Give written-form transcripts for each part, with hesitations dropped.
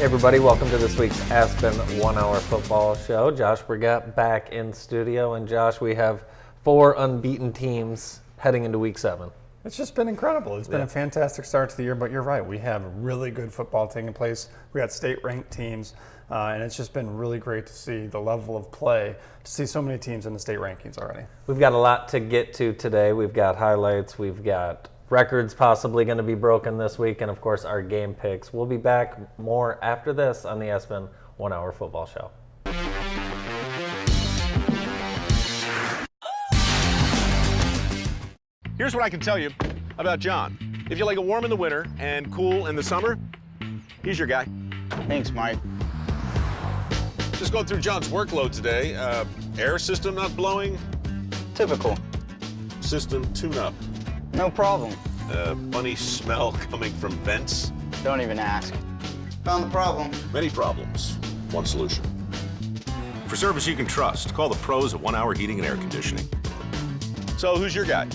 Hey everybody, welcome to this week's Aspen 1 Hour Football Show. Josh Brigette back in studio, and Josh, we have 4 unbeaten teams heading into Week 7. It's just been incredible. It's been a fantastic start to the year, but you're right. We have really good football taking place. We got state-ranked teams, and it's just been really great to see the level of play, to see so many teams in the state rankings already. We've got a lot to get to today. We've got highlights, we've got records possibly going to be broken this week, and of course our game picks. We'll be back more after this on the Aspen 1 Hour Football Show. Here's what I can tell you about John. If you like it warm in the winter and cool in the summer, he's your guy. Thanks, Mike. Just going through John's workload today. Air system not blowing. Typical. System tune-up. No problem. Funny smell coming from vents. Don't even ask. Found the problem. Many problems, one solution. For service you can trust, call the pros at 1 Hour Heating and Air Conditioning. So who's your guy?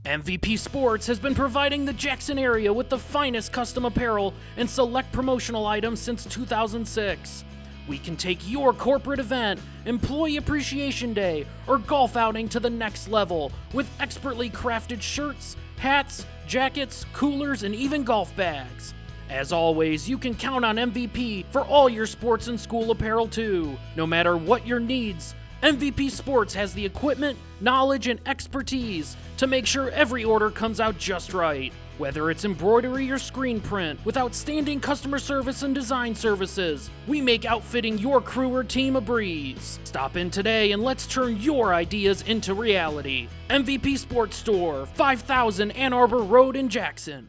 MVP Sports has been providing the Jackson area with the finest custom apparel and select promotional items since 2006. We can take your corporate event, Employee Appreciation Day, or golf outing to the next level with expertly crafted shirts, hats, jackets, coolers, and even golf bags. As always, you can count on MVP for all your sports and school apparel too. No matter what your needs, MVP Sports has the equipment, knowledge, and expertise to make sure every order comes out just right. Whether it's embroidery or screen print, with outstanding customer service and design services, we make outfitting your crew or team a breeze. Stop in today and let's turn your ideas into reality. MVP Sports Store, 5000 Ann Arbor Road in Jackson.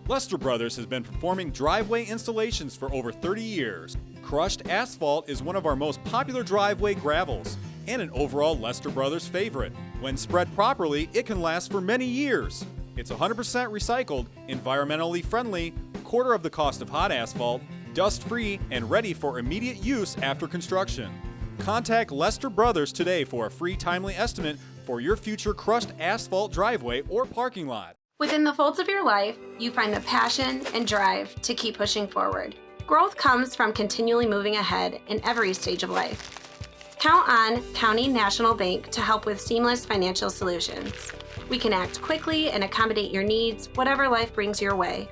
Lester Brothers has been performing driveway installations for over 30 years. Crushed asphalt is one of our most popular driveway gravels and an overall Lester Brothers favorite. When spread properly, it can last for many years. It's 100% recycled, environmentally friendly, quarter of the cost of hot asphalt, dust-free, and ready for immediate use after construction. Contact Lester Brothers today for a free timely estimate for your future crushed asphalt driveway or parking lot. Within the folds of your life, you find the passion and drive to keep pushing forward. Growth comes from continually moving ahead in every stage of life. Count on County National Bank to help with seamless financial solutions. We can act quickly and accommodate your needs, whatever life brings your way.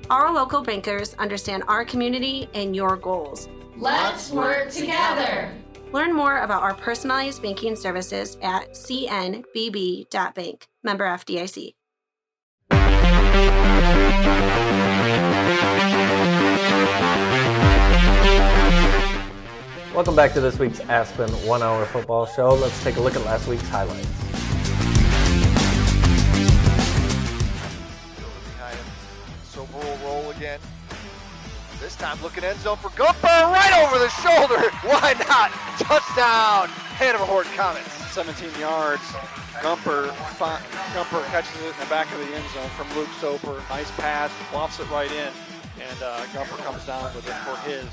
Our local bankers understand our community and your goals. Let's work together. Learn more about our personalized banking services at cnbb.bank. Member FDIC. Welcome back to this week's Aspen 1 Hour Football Show. Let's take a look at last week's highlights. Behind him. Sober will roll again. This time looking end zone for Gumper, right over the shoulder. Why not? Touchdown. Hannibal Horton Comets. 17 yards. Gumper catches it in the back of the end zone from Luke Soper. Nice pass, lofts it right in, and Gumper comes down with it for his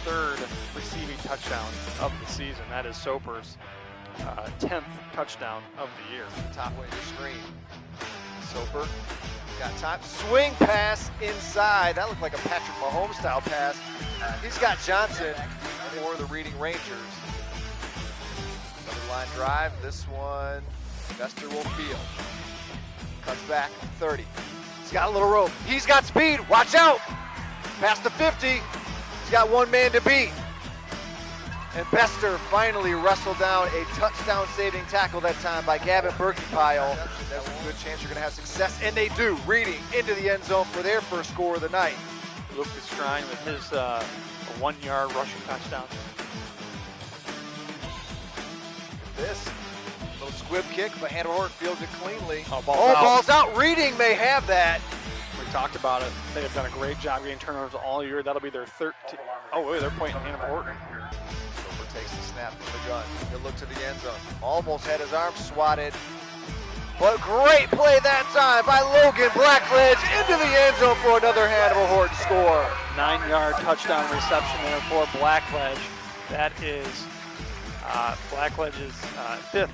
third receiving touchdown of the season. That is Soper's 10th touchdown of the year. Top way to screen. Soper got time. Swing pass inside. That looked like a Patrick Mahomes style pass. He's got Johnson for the Reading Rangers. Another line drive. This one, Bester will field. Cuts back 30. He's got a little rope. He's got speed. Watch out. Past the 50. He's got one man to beat. And Bester finally wrestled down a touchdown-saving tackle that time by Gavin Berkeypile. There's a good chance you're going to have success, and they do. Reading into the end zone for their first score of the night. Lucas Strine with his 1-yard rushing touchdown. This little squib kick, but Hannibal Horton fields it cleanly. Ball's out. Reading may have that. We talked about it. They have done a great job getting turnovers all year. That'll be their 13th. Oh, wait, they're pointing Hannibal Horton. Soper takes the snap from the gun. He'll look to the end zone. Almost had his arm swatted. But great play that time by Logan Blackledge into the end zone for another Hannibal Horton score. 9-yard touchdown reception there for Blackledge. That is Blackledge's 5th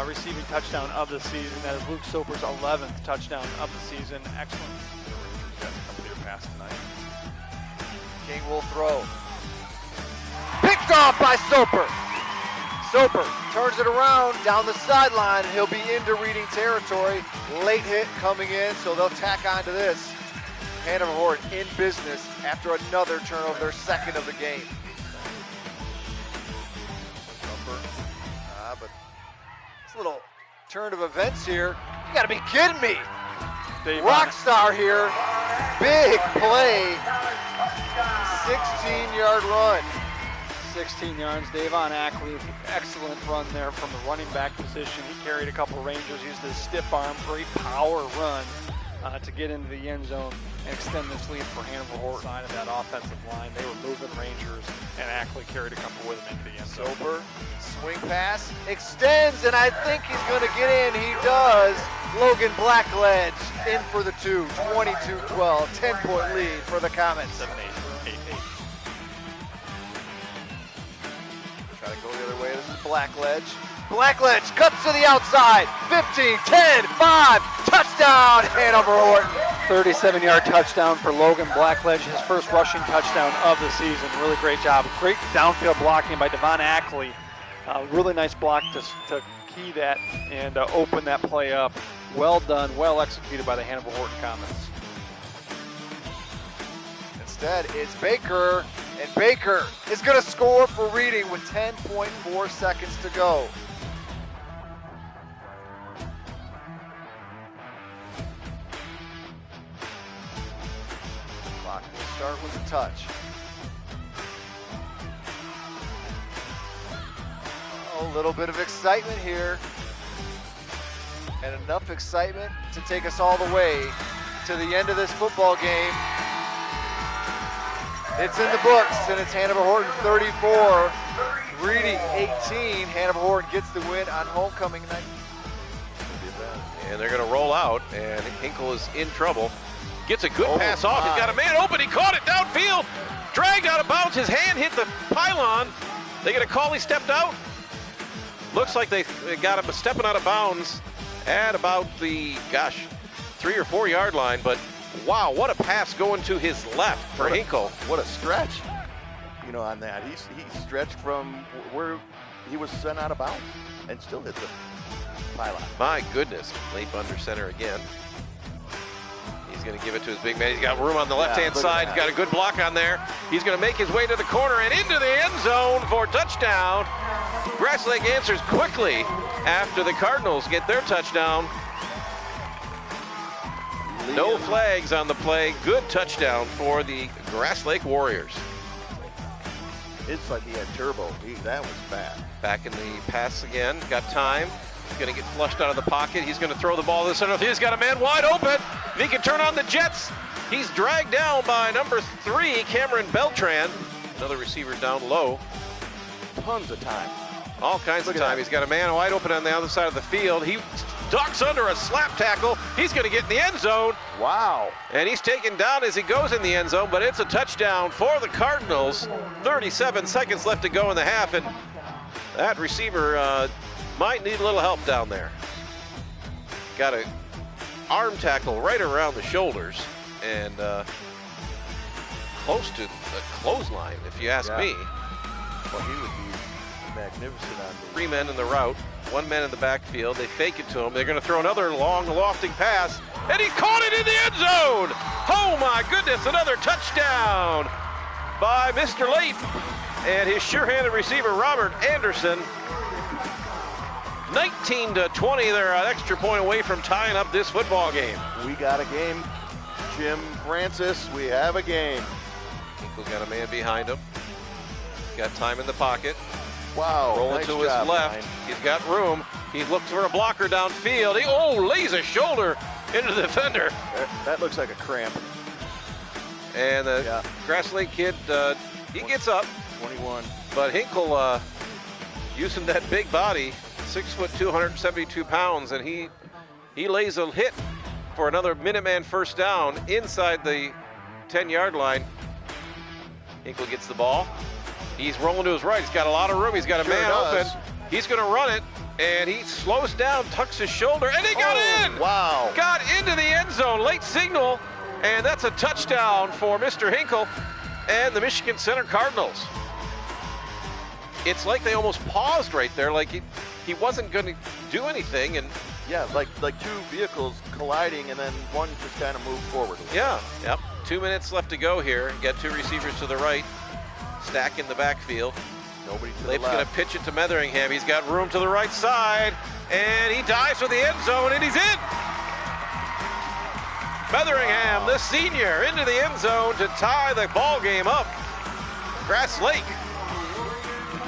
receiving touchdown of the season. That is Luke Soper's 11th touchdown of the season. Excellent. Got pass tonight. King will throw. Picked off by Soper. Soper turns it around down the sideline, and he'll be into Reading territory. Late hit coming in, so they'll tack onto this. Hanover Horton in business after another turnover, their second of the game. But this little turn of events here, you gotta be kidding me. Rockstar here, big play, 16-yard run. 16 yards. Davon Ackley, excellent run there from the running back position. He carried a couple Rangers, used his stiff arm, great power run to get into the end zone and extend this lead for Hanover Horton. Side of that offensive line, they were moving Rangers, and Ackley carried a couple with him into the end zone. Soper, swing pass, extends, and I think he's going to get in. He does. Logan Blackledge in for the 2, 22-12, 10-point lead for the Comets. 7-8, 8-8. Try to go the other way. This is Blackledge. Blackledge cuts to the outside. 15, 10, 5. Touchdown, Hanover Horton. 37-yard touchdown for Logan Blackledge, his first rushing touchdown of the season. Really great job. Great downfield blocking by Devon Ackley. Really nice block to key that and open that play up. Well done, well executed by the Hanover Horton Comets. Instead, it's Baker, and Baker is going to score for Reading with 10.4 seconds to go. Clock will start with a touch. A little bit of excitement here, and enough excitement to take us all the way to the end of this football game. It's in the books, and it's Hanover Horton 34, Reading 18. Hanover Horton gets the win on homecoming night. And they're going to roll out, and Hinkle is in trouble. Gets a good pass off. He's got a man open. He caught it downfield. Dragged out of bounds. His hand hit the pylon. They get a call. He stepped out. Looks like they got him stepping out of bounds at about the, 3 or 4 yard line. But wow, what a pass going to his left for Hinkle. What a stretch, on that. He stretched from where he was sent out of bounds and still hit the pylon. My goodness, leap under center again. He's going to give it to his big man. He's got room on the left-hand side. He's got a good block on there. He's going to make his way to the corner and into the end zone for touchdown. Grass Lake answers quickly after the Cardinals get their touchdown. No flags on the play. Good touchdown for the Grass Lake Warriors. It's like he had turbo. That was fast. Back in the pass again. Got time. He's going to get flushed out of the pocket. He's going to throw the ball to the center. He's got a man wide open. He can turn on the Jets. He's dragged down by number 3, Cameron Beltran. Another receiver down low. Tons of time. All kinds of time. He's got a man wide open on the other side of the field. He ducks under a slap tackle. He's going to get in the end zone. Wow. And he's taken down as he goes in the end zone, but it's a touchdown for the Cardinals. 37 seconds left to go in the half, and that receiver might need a little help down there. Got a arm tackle right around the shoulders and close to the clothesline, if you ask me. Well, he would be magnificent on the 3 men in the route, 1 man in the backfield. They fake it to him. They're going to throw another long, lofting pass, and he caught it in the end zone. Oh my goodness, another touchdown by Mr. Late and his sure-handed receiver, Robert Anderson. 19-20, they're an extra point away from tying up this football game. We got a game. Jim Francis, we have a game. Hinkle's got a man behind him. Got time in the pocket. Wow. Rolling nice to his job, left. Ryan. He's got room. He looks for a blocker downfield. He lays a shoulder into the defender. That looks like a cramp. And the Grass Lake kid, he gets up. 21. But Hinkle using that big body, 6 foot 272 pounds, and he lays a hit for another Minuteman first down inside the 10-yard line. Hinkle gets the ball. He's rolling to his right. He's got a lot of room. He's got a man open. He's going to run it, and he slows down, tucks his shoulder, and he got in. Wow. Got into the end zone. Late signal And that's a touchdown for Mr. Hinkle and the Michigan Center Cardinals. It's like they almost paused right there, like he wasn't going to do anything. And yeah, like two vehicles colliding, and then one just kind of moved forward. Yeah, yep. 2 minutes left to go here. Get two receivers to the right, stack in the backfield. Nobody to Leif's the left. going to pitch it to Metheringham. He's got room to the right side, and he dives for the end zone, and he's in. Metheringham, the senior, into the end zone to tie the ball game up. Grass Lake,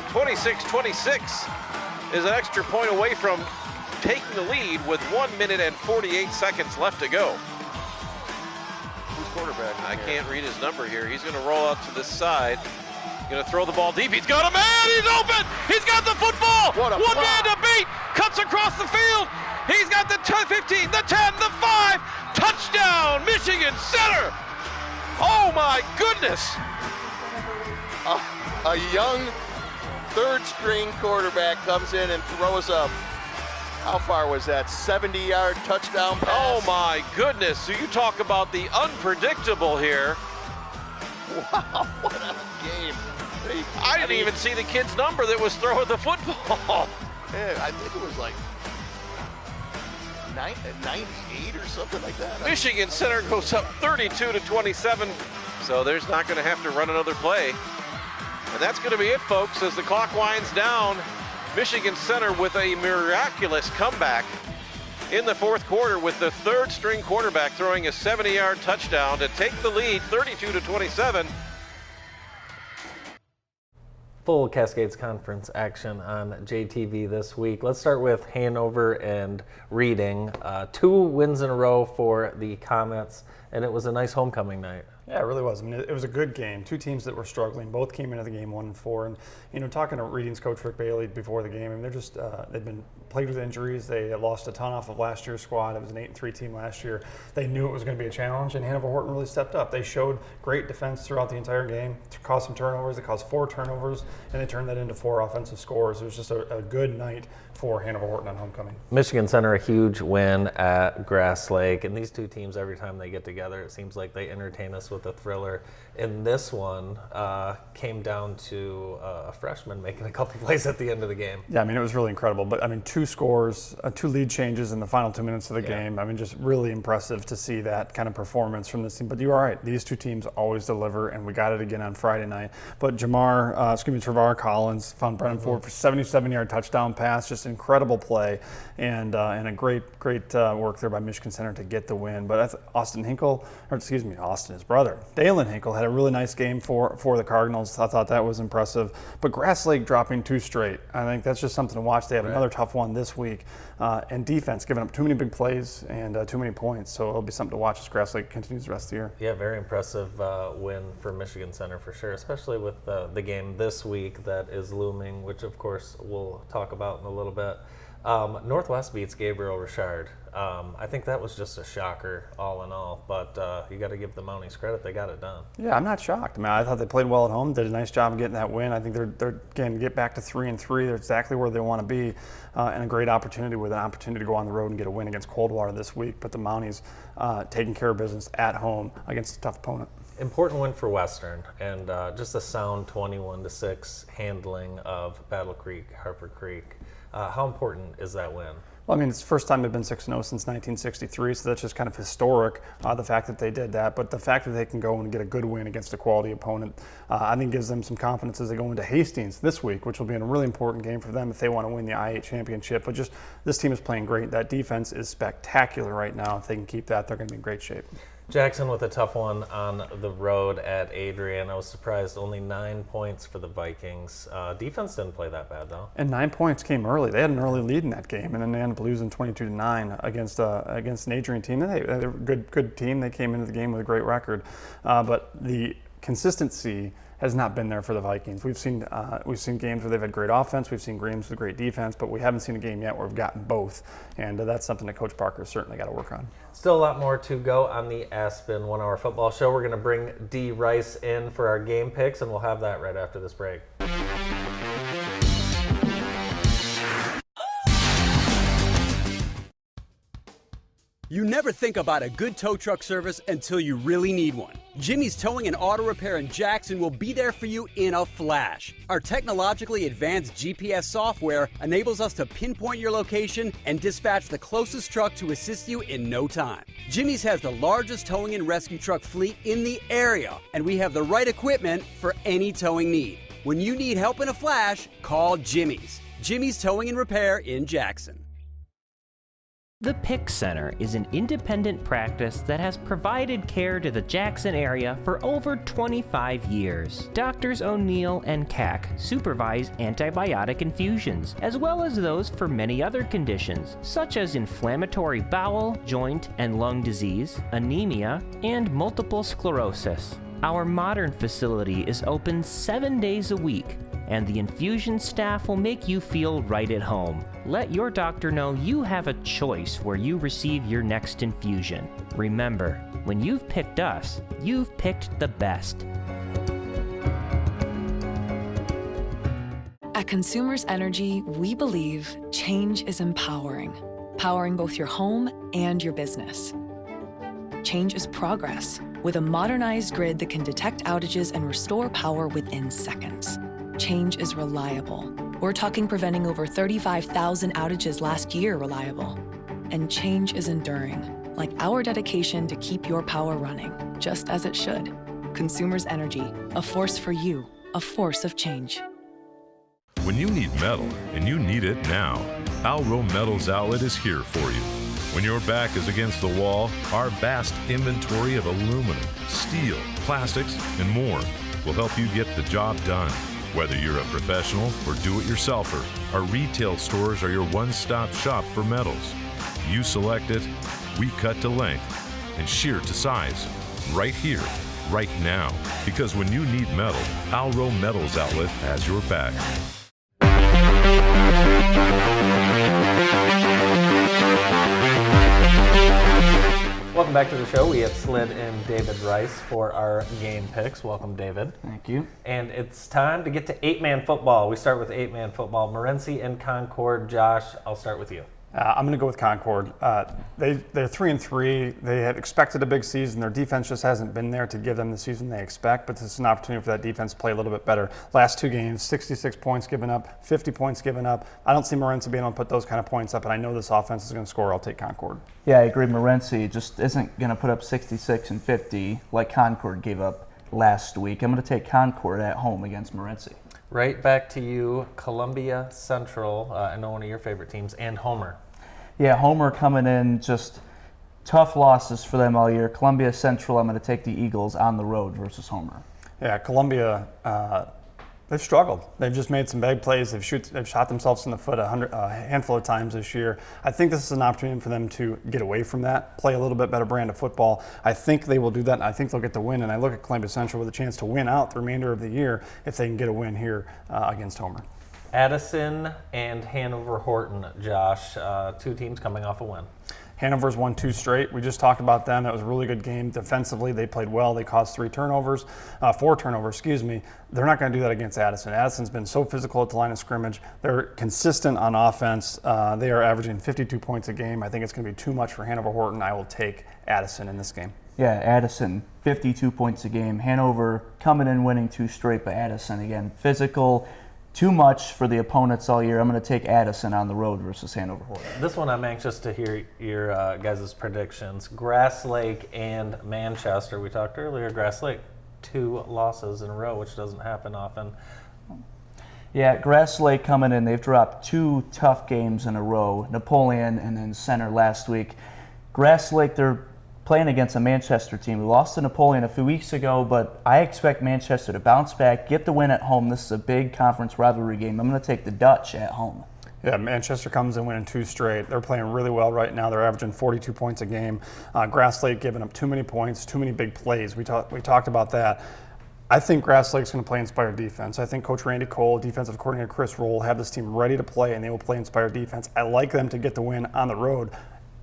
26-26, is an extra point away from taking the lead with 1 minute and 48 seconds left to go. Who's quarterback? I can't read his number here. He's going to roll out to this side. Going to throw the ball deep. He's got a man. He's open. He's got the football. What a One block. man to beat. Cuts across the field. He's got the 15, the 10, the 5. Touchdown, Michigan Center. Oh my goodness. A young third-string quarterback comes in and throws up. How far was that? 70-yard touchdown pass? Oh my goodness. So you talk about the unpredictable here. Wow, what a game. I didn't even see the kid's number that was throwing the football. Yeah, I think it was like 98 or something like that. Michigan Center goes up 32-27, so there's not going to have to run another play. And that's going to be it, folks, as the clock winds down. Michigan Center with a miraculous comeback in the fourth quarter with the third-string quarterback throwing a 70-yard touchdown to take the lead 32-27. Full Cascades Conference action on JTV this week. Let's start with Hanover and Reading. 2 wins in a row for the Comets, and it was a nice homecoming night. Yeah, it really was. I mean, it was a good game. 2 teams that were struggling. Both came into the game 1-4. And, talking to Reading's coach Rick Bailey before the game, I mean, they're just, they've been plagued with injuries. They lost a ton off of last year's squad. It was an 8-3 team last year. They knew it was going to be a challenge, and Hanover Horton really stepped up. They showed great defense throughout the entire game, caused some turnovers. They caused 4 turnovers, and they turned that into 4 offensive scores. It was just a good night for Hanover Horton on homecoming. Michigan Center, a huge win at Grass Lake. And these two teams, every time they get together, it seems like they entertain us with a thriller. And this one came down to a freshman making a couple plays at the end of the game. Yeah, I mean, it was really incredible. But, I mean, 2 scores, 2 lead changes in the final 2 minutes of the game. I mean, just really impressive to see that kind of performance from this team. But you're right. These 2 teams always deliver, and we got it again on Friday night. But Travar Collins found Brennan Ford for 77-yard touchdown pass. Just incredible play, and a great work there by Michigan Center to get the win. But Austin, his brother, Dalen Hinkle, had a really nice game for the Cardinals. I thought that was impressive. But Grass Lake dropping 2 straight, I think that's just something to watch. They have another tough one this week. And defense giving up too many big plays and too many points. So it'll be something to watch as Grass Lake continues the rest of the year. Yeah, very impressive win for Michigan Center for sure, especially with the game this week that is looming, which of course we'll talk about in a little bit. Northwest beats Gabriel Richard. I think that was just a shocker all in all, but you got to give the Mounties credit. They got it done. Yeah, I'm not shocked. I mean, I thought they played well at home, did a nice job of getting that win. I think they're going to get back to 3-3. They're exactly where they want to be, and a great opportunity with an opportunity to go on the road and get a win against Coldwater this week. But the Mounties taking care of business at home against a tough opponent. Important win for Western, and just a sound 21-6 handling of Battle Creek, Harper Creek. How important is that win? Well, I mean, it's the first time they've been 6-0 since 1963, so that's just kind of historic, the fact that they did that. But the fact that they can go and get a good win against a quality opponent, I think gives them some confidence as they go into Hastings this week, which will be a really important game for them if they want to win the I-8 championship. But just this team is playing great. That defense is spectacular right now. If they can keep that, they're going to be in great shape. Jackson with a tough one on the road at Adrian. I was surprised, only 9 points for the Vikings. Defense didn't play that bad, though. And 9 points came early. They had an early lead in that game, and then they ended up losing 22-9 against an Adrian team. They're a good team. They came into the game with a great record. But the consistency has not been there for the Vikings. We've seen games where they've had great offense, we've seen games with great defense, but we haven't seen a game yet where we've gotten both, and that's something that Coach Parker's certainly got to work on. Still a lot more to go on the Aspen 1 Hour Football Show. We're going to bring D. Rice in for our game picks, and we'll have that right after this break. You never think about a good tow truck service until you really need one. Jimmy's Towing and Auto Repair in Jackson will be there for you in a flash. Our technologically advanced GPS software enables us to pinpoint your location and dispatch the closest truck to assist you in no time. Jimmy's has the largest towing and rescue truck fleet in the area, and we have the right equipment for any towing need. When you need help in a flash, call Jimmy's. Jimmy's Towing and Repair in Jackson. The PIC Center is an independent practice that has provided care to the Jackson area for over 25 years. Doctors O'Neill and Cack supervise antibiotic infusions, as well as those for many other conditions, such as inflammatory bowel, joint, and lung disease, anemia, and multiple sclerosis. Our modern facility is open 7 days a week, and the infusion staff will make you feel right at home. Let your doctor know you have a choice where you receive your next infusion. Remember, when you've picked us, you've picked the best. At Consumers Energy, we believe change is empowering, powering both your home and your business. Change is progress, with a modernized grid that can detect outages and restore power within seconds. Change is reliable. We're talking preventing over 35,000 outages last year reliable. And change is enduring, like our dedication to keep your power running, just as it should. Consumers Energy, a force for you, a force of change. When you need metal, and you need it now, Alro Metals Outlet is here for you. When your back is against the wall, our vast inventory of aluminum, steel, plastics, and more will help you get the job done. Whether you're a professional or do-it-yourselfer, our retail stores are your one-stop shop for metals. You select it, we cut to length, and shear to size. Right here, right now. Because when you need metal, Alro Metals Outlet has your back. Welcome back to the show. We have slid in David Rice for our game picks. Welcome, David. Thank you. And it's time to get to 8-man football. We start with 8-man football. Morency and Concord. Josh, I'll start with you. I'm going to go with Concord. They're 3-3. They had expected a big season. Their defense just hasn't been there to give them the season they expect, but this is an opportunity for that defense to play a little bit better. Last 2 games, 66 points given up, 50 points given up. I don't see Morency being able to put those kind of points up, and I know this offense is going to score. I'll take Concord. Yeah, I agree. Morency just isn't going to put up 66 and 50 like Concord gave up last week. I'm going to take Concord at home against Morency. Right back to you, Columbia Central, I know one of your favorite teams, and Homer. Yeah, Homer coming in, just tough losses for them all year. Columbia Central, I'm going to take the Eagles on the road versus Homer. Yeah, Columbia, they've struggled. They've just made some big plays. They've shot themselves in the foot a handful of times this year. I think this is an opportunity for them to get away from that, play a little bit better brand of football. I think they will do that, and I think they'll get the win. And I look at Columbia Central with a chance to win out the remainder of the year if they can get a win here against Homer. Addison and Hanover Horton, Josh, 2 teams coming off a win. Hanover's won 2 straight. We just talked about them. That was a really good game. Defensively, they played well. They caused 4 turnovers, They're not going to do that against Addison. Addison's been so physical at the line of scrimmage. They're consistent on offense. They are averaging 52 points a game. I think it's going to be too much for Hanover Horton. I will take Addison in this game. Yeah, Addison, 52 points a game. Hanover coming in winning 2 straight, but Addison, again, physical. Too much for the opponents all year. I'm going to take Addison on the road versus Hanover Horton. This one I'm anxious to hear your guys' predictions. Grass Lake and Manchester. We talked earlier, Grass Lake, 2 losses in a row, which doesn't happen often. Yeah, Grass Lake coming in. They've dropped 2 tough games in a row, Napoleon and then Center last week. Grass Lake, they're playing against a Manchester team. We lost to Napoleon a few weeks ago, but I expect Manchester to bounce back, get the win at home. This is a big conference rivalry game. I'm going to take the Dutch at home. Yeah, Manchester comes in winning 2 straight. They're playing really well right now. They're averaging 42 points a game. Grass Lake giving up too many points, too many big plays. We talked about that. I think Grass Lake's going to play inspired defense. I think Coach Randy Cole, defensive coordinator Chris Roll, have this team ready to play, and they will play inspired defense. I like them to get the win on the road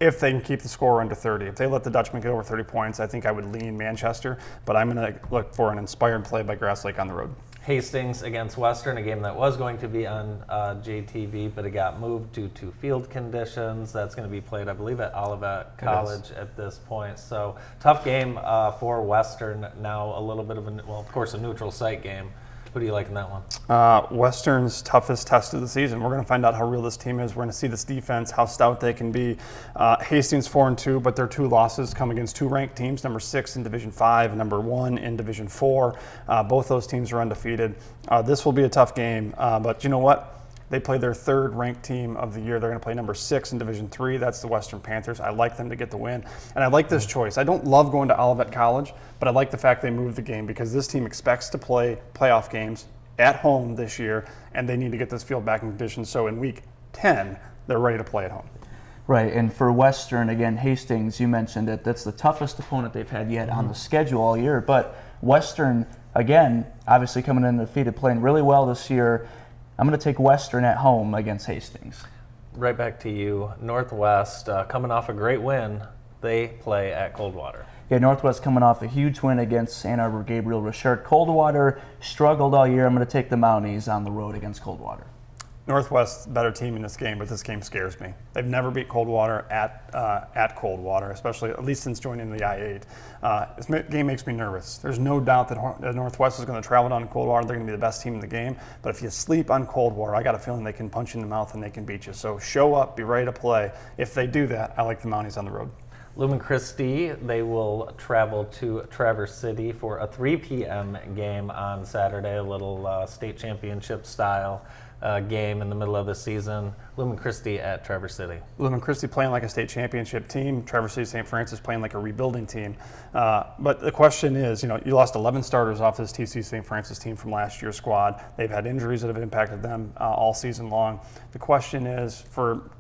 if they can keep the score under 30. If they let the Dutchmen get over 30 points, I think I would lean Manchester, but I'm going to look for an inspired play by Grass Lake on the road. Hastings against Western, a game that was going to be on JTV, but it got moved due to field conditions. That's going to be played, I believe, at Olivet College at this point. So tough game for Western. Now a little bit of of course, a neutral site game. Who do you like in that one? Western's toughest test of the season. We're going to find out how real this team is. We're going to see this defense, how stout they can be. Hastings 4-2, but their 2 losses come against 2 ranked teams, number 6 in Division 5, number 1 in Division 4. Both those teams are undefeated. This will be a tough game, but you know what? They play their 3rd ranked team of the year. They're going to play number 6 in Division 3. That's the Western Panthers. I like them to get the win. And I like this choice. I don't love going to Olivet College, but I like the fact they moved the game because this team expects to play playoff games at home this year, and they need to get this field back in condition. So in week 10, they're ready to play at home. Right, and for Western, again, Hastings, you mentioned it, that's the toughest opponent they've had yet on the schedule all year. But Western, again, obviously coming in undefeated, playing really well this year. I'm going to take Western at home against Hastings. Right back to you. Northwest, coming off a great win, they play at Coldwater. Yeah, Northwest coming off a huge win against Ann Arbor Gabriel Richard. Coldwater struggled all year. I'm going to take the Mounties on the road against Coldwater. Northwest's better team in this game, but this game scares me. They've never beat Coldwater at Coldwater, especially at least since joining the I-8. This game makes me nervous. There's no doubt that Northwest is going to travel down to Coldwater. They're going to be the best team in the game. But if you sleep on Coldwater, I got a feeling they can punch you in the mouth and they can beat you. So show up, be ready to play. If they do that, I like the Mounties on the road. Lumen Christi, they will travel to Traverse City for a 3 p.m. game on Saturday, a little state championship style game in the middle of the season. Lumen Christi at Traverse City. Lumen Christi playing like a state championship team. Traverse City St. Francis playing like a rebuilding team. But the question is, you lost 11 starters off this TC St. Francis team from last year's squad. They've had injuries that have impacted them all season long. The question is for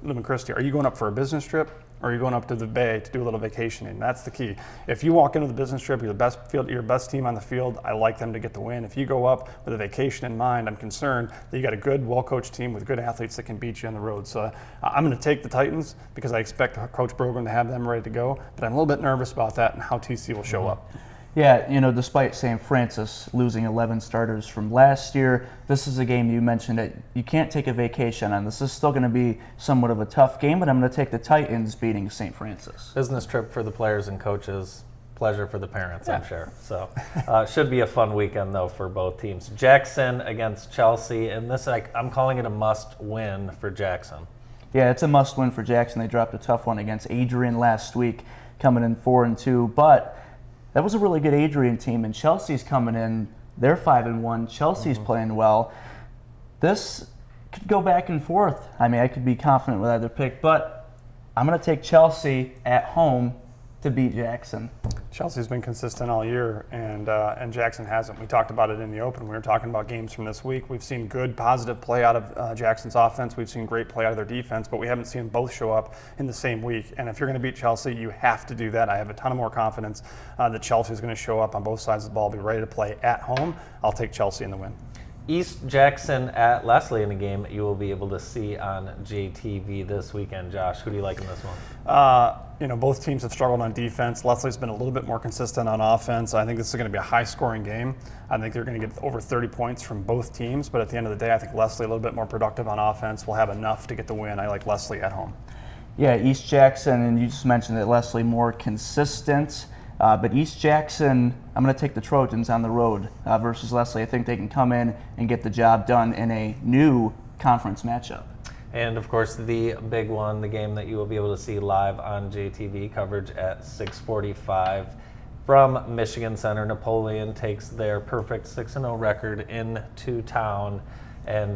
Lumen Christi, are you going up for a business trip? Or are you going up to the Bay to do a little vacationing? That's the key. If you walk into the business trip, you're your best team on the field, I like them to get the win. If you go up with a vacation in mind, I'm concerned that you got a good, well-coached team with good athletes that can beat you on the road. So I'm going to take the Titans because I expect Coach Brogan to have them ready to go, but I'm a little bit nervous about that and how TC will show up. Yeah, despite St. Francis losing 11 starters from last year, this is a game you mentioned that you can't take a vacation on. This is still going to be somewhat of a tough game, but I'm going to take the Titans beating St. Francis. Business trip for the players and coaches, pleasure for the parents, I'm sure. So should be a fun weekend, though, for both teams. Jackson against Chelsea, and this, I'm calling it a must-win for Jackson. Yeah, it's a must-win for Jackson. They dropped a tough one against Adrian last week, coming in 4-2, but that was a really good Adrian team, and Chelsea's coming in. They're 5-1. Chelsea's playing well. This could go back and forth. I mean, I could be confident with either pick, but I'm going to take Chelsea at home to beat Jackson. Chelsea's been consistent all year, and Jackson hasn't. We talked about it in the open. We were talking about games from this week. We've seen good, positive play out of Jackson's offense. We've seen great play out of their defense, but we haven't seen them both show up in the same week. And if you're going to beat Chelsea, you have to do that. I have a ton of more confidence that Chelsea's going to show up on both sides of the ball, be ready to play at home. I'll take Chelsea in the win. East Jackson at Leslie in a game you will be able to see on JTV this weekend. Josh, who do you like in this one? Both teams have struggled on defense. Leslie's been a little bit more consistent on offense. I think this is going to be a high-scoring game. I think they're going to get over 30 points from both teams, but at the end of the day, I think Leslie a little bit more productive on offense will have enough to get the win. I like Leslie at home. Yeah, East Jackson, and you just mentioned that Leslie more consistent. But East Jackson, I'm going to take the Trojans on the road versus Leslie. I think they can come in and get the job done in a new conference matchup. And, of course, the big one, the game that you will be able to see live on JTV, coverage at 6:45 from Michigan Center. Napoleon takes their perfect 6-0 record into town. And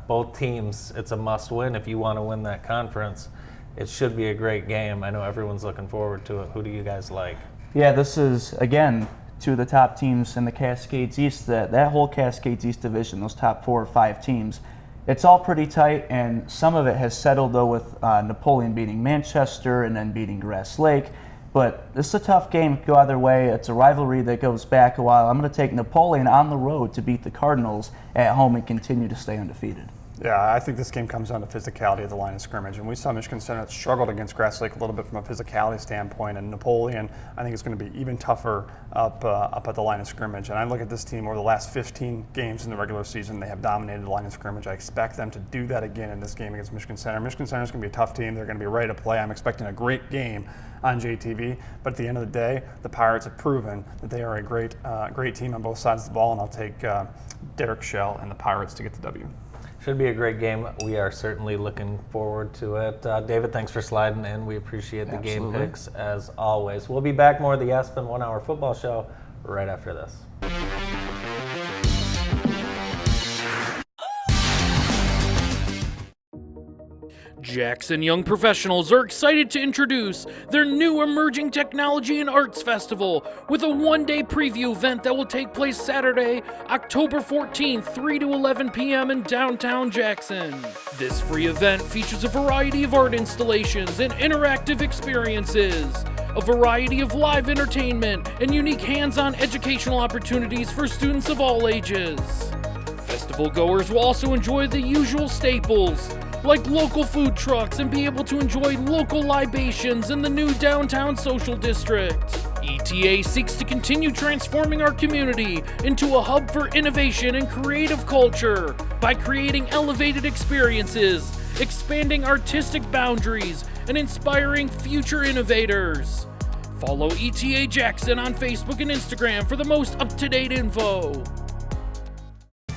both teams, it's a must-win if you want to win that conference. It should be a great game. I know everyone's looking forward to it. Who do you guys like? Yeah, this is, again, two of the top teams in the Cascades East. That whole Cascades East division, those top 4 or 5 teams, it's all pretty tight, and some of it has settled, though, with Napoleon beating Manchester and then beating Grass Lake. But this is a tough game. It could go either way. It's a rivalry that goes back a while. I'm going to take Napoleon on the road to beat the Cardinals at home and continue to stay undefeated. Yeah, I think this game comes down to physicality of the line of scrimmage, and we saw Michigan Center struggled against Grass Lake a little bit from a physicality standpoint, and Napoleon, I think, is going to be even tougher up at the line of scrimmage. And I look at this team over the last 15 games in the regular season, they have dominated the line of scrimmage. I expect them to do that again in this game against Michigan Center. Michigan Center is going to be a tough team. They're going to be ready to play. I'm expecting a great game on JTV, but at the end of the day, the Pirates have proven that they are a great team on both sides of the ball, and I'll take Derek Shell and the Pirates to get the W. Should be a great game. We are certainly looking forward to it. David, thanks for sliding in. We appreciate the game picks as always. We'll be back more of the Aspen 1 Hour Football Show right after this. Jackson Young Professionals are excited to introduce their new Emerging Technology and Arts Festival with a one-day preview event that will take place Saturday, October 14th, 3 to 11 p.m. in downtown Jackson. This free event features a variety of art installations and interactive experiences, a variety of live entertainment, and unique hands-on educational opportunities for students of all ages. Festival goers will also enjoy the usual staples, like local food trucks, and be able to enjoy local libations in the new downtown social district. ETA seeks to continue transforming our community into a hub for innovation and creative culture by creating elevated experiences, expanding artistic boundaries, and inspiring future innovators. Follow ETA Jackson on Facebook and Instagram for the most up-to-date info.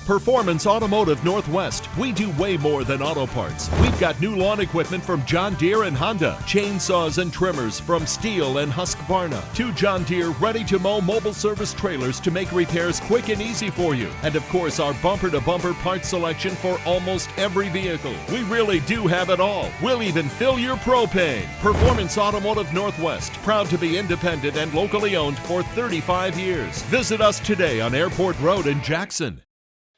Performance Automotive Northwest. We do way more than auto parts. We've got new lawn equipment from John Deere and Honda, chainsaws and trimmers from Steel and Husqvarna, 2 John Deere ready-to-mow mobile service trailers to make repairs quick and easy for you, and of course our bumper-to-bumper parts selection for almost every vehicle. We really do have it all. We'll even fill your propane. Performance Automotive Northwest, proud to be independent and locally owned for 35 years. Visit us today on Airport Road in Jackson.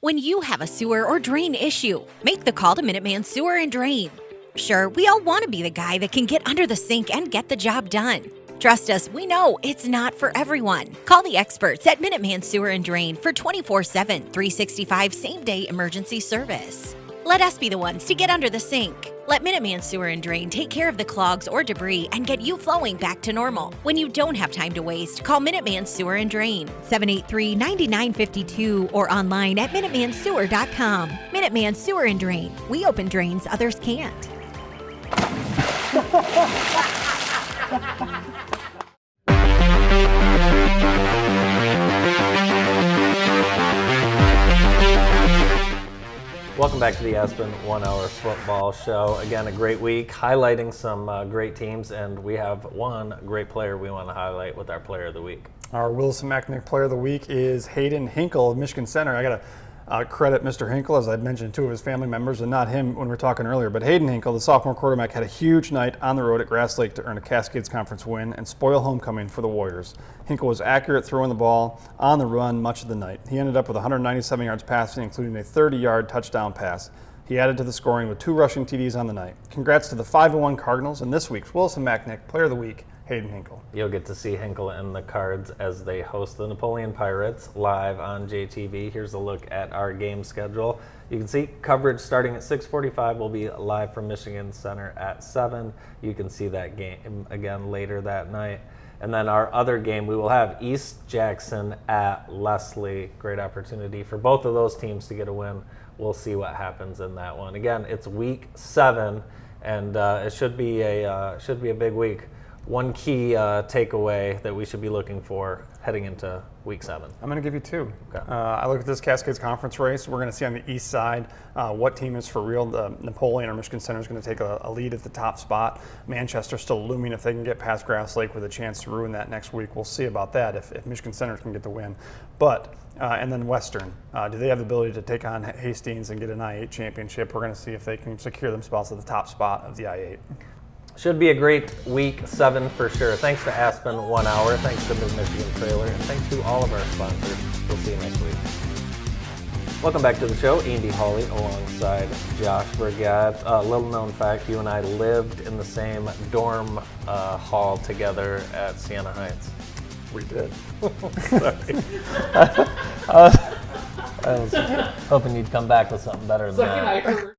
When you have a sewer or drain issue, make the call to Minuteman Sewer and Drain. Sure, we all want to be the guy that can get under the sink and get the job done. Trust us, we know it's not for everyone. Call the experts at Minuteman Sewer and Drain for 24/7, 365 same-day emergency service. Let us be the ones to get under the sink. Let Minuteman Sewer and Drain take care of the clogs or debris and get you flowing back to normal. When you don't have time to waste, call Minuteman Sewer and Drain, 783-9952, or online at MinutemanSewer.com. Minuteman Sewer and Drain. We open drains others can't. Welcome back to the Aspen 1 Hour Football Show. Again, a great week, highlighting some great teams, and we have one great player we want to highlight with our Player of the Week. Our Wilson McNick Player of the Week is Hayden Hinkle of Michigan Center. I got to credit Mr. Hinkle, as I mentioned, 2 of his family members, and not him when we were talking earlier. But Hayden Hinkle, the sophomore quarterback, had a huge night on the road at Grass Lake to earn a Cascades Conference win and spoil homecoming for the Warriors. Hinkle was accurate throwing the ball on the run much of the night. He ended up with 197 yards passing, including a 30-yard touchdown pass. He added to the scoring with 2 rushing TDs on the night. Congrats to the 5-1 Cardinals and this week's Wilson McNick Player of the Week, Hayden Hinkle. You'll get to see Hinkle in the Cards as they host the Napoleon Pirates live on JTV. Here's a look at our game schedule. You can see coverage starting at 6:45. We'll be live from Michigan Center at 7. You can see that game again later that night. And then our other game, we will have East Jackson at Leslie. Great opportunity for both of those teams to get a win. We'll see what happens in that one. Again, it's week 7, and it should be a big week. One key takeaway that we should be looking for heading into week 7. I'm going to give you 2. Okay. I look at this Cascades Conference race. We're going to see on the east side what team is for real. Napoleon or Michigan Center is going to take a lead at the top spot. Manchester still looming if they can get past Grass Lake with a chance to ruin that next week. We'll see about that if Michigan Center can get the win. But and then Western, do they have the ability to take on Hastings and get an I-8 championship? We're going to see if they can secure themselves at the top spot of the I-8. Should be a great week 7 for sure. Thanks to Aspen 1 Hour. Thanks to Mid-Michigan Trailer. And thanks to all of our sponsors. We'll see you next week. Welcome back to the show. Andy Hawley alongside Josh Brigette. Little known fact, you and I lived in the same dorm hall together at Siena Heights. We did. Sorry. I was hoping you'd come back with something better than that. I heard.